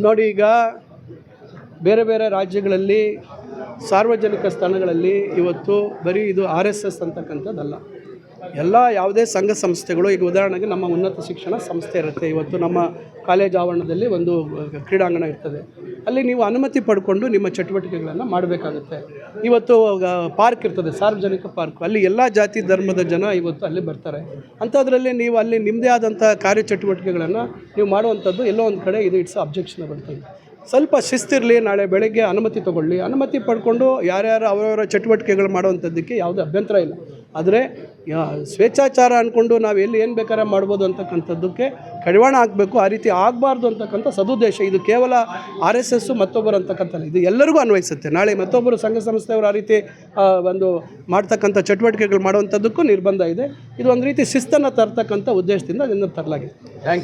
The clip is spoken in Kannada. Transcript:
ನೋಡಿ, ಈಗ ಬೇರೆ ಬೇರೆ ರಾಜ್ಯಗಳಲ್ಲಿ ಸಾರ್ವಜನಿಕ ಸ್ಥಳಗಳಲ್ಲಿ ಇವತ್ತು ಬರೀ ಇದು RSS ಅಂತಕ್ಕಂಥದ್ದಲ್ಲ, ಎಲ್ಲ ಯಾವುದೇ ಸಂಘ ಸಂಸ್ಥೆಗಳು, ಈಗ ಉದಾಹರಣೆಗೆ ನಮ್ಮ ಉನ್ನತ ಶಿಕ್ಷಣ ಸಂಸ್ಥೆ ಇರುತ್ತೆ, ಇವತ್ತು ನಮ್ಮ ಕಾಲೇಜ್ ಆವರಣದಲ್ಲಿ ಒಂದು ಕ್ರೀಡಾಂಗಣ ಇರ್ತದೆ, ಅಲ್ಲಿ ನೀವು ಅನುಮತಿ ಪಡ್ಕೊಂಡು ನಿಮ್ಮ ಚಟುವಟಿಕೆಗಳನ್ನು ಮಾಡಬೇಕಾಗುತ್ತೆ. ಇವತ್ತು ಪಾರ್ಕ್ ಇರ್ತದೆ, ಸಾರ್ವಜನಿಕ ಪಾರ್ಕ್, ಅಲ್ಲಿ ಎಲ್ಲ ಜಾತಿ ಧರ್ಮದ ಜನ ಇವತ್ತು ಅಲ್ಲಿ ಬರ್ತಾರೆ. ಅಂಥದ್ರಲ್ಲಿ ನೀವು ಅಲ್ಲಿ ನಿಮ್ಮದೇ ಆದಂಥ ಕಾರ್ಯಚಟುವಟಿಕೆಗಳನ್ನು ನೀವು ಮಾಡುವಂಥದ್ದು ಎಲ್ಲೋ ಒಂದು ಕಡೆ ಇದು ಇಟ್ಸ್ ಅಬ್ಜೆಕ್ಷನಬಲ್ ಥಿಂಗ್. ಸ್ವಲ್ಪ ಶಿಸ್ತಿರಲಿ, ನಾಳೆ ಬೆಳಗ್ಗೆ ಅನುಮತಿ ತೊಗೊಳ್ಳಿ, ಅನುಮತಿ ಪಡ್ಕೊಂಡು ಯಾರ್ಯಾರು ಅವರವರ ಚಟುವಟಿಕೆಗಳು ಮಾಡುವಂಥದ್ದಕ್ಕೆ ಯಾವುದೇ ಅಭ್ಯಂತರ ಇಲ್ಲ. ಆದರೆ ಸ್ವೇಚ್ಛಾಚಾರ ಅಂದ್ಕೊಂಡು ನಾವು ಎಲ್ಲಿ ಏನು ಬೇಕಾದ್ರೆ ಮಾಡ್ಬೋದು ಅಂತಕ್ಕಂಥದ್ದಕ್ಕೆ ಕಡಿವಾಣ ಹಾಕಬೇಕು. ಆ ರೀತಿ ಆಗಬಾರ್ದು ಅಂತಕ್ಕಂಥ ಸದುದ್ದೇಶ. ಇದು ಕೇವಲ RSS ಮತ್ತೊಬ್ಬರು ಅಂತಕ್ಕಂಥಲ್ಲ, ಇದು ಎಲ್ಲರಿಗೂ ಅನ್ವಯಿಸುತ್ತೆ. ನಾಳೆ ಮತ್ತೊಬ್ಬರು ಸಂಘ ಸಂಸ್ಥೆಯವರು ಆ ರೀತಿ ಒಂದು ಮಾಡ್ತಕ್ಕಂಥ ಚಟುವಟಿಕೆಗಳು ಮಾಡುವಂಥದ್ದಕ್ಕೂ ನಿರ್ಬಂಧ ಇದೆ. ಇದು ಒಂದು ರೀತಿ ಶಿಸ್ತನ್ನು ತರ್ತಕ್ಕಂಥ ಉದ್ದೇಶದಿಂದ ಅದನ್ನು ತರಲಾಗಿದೆ. Thank you.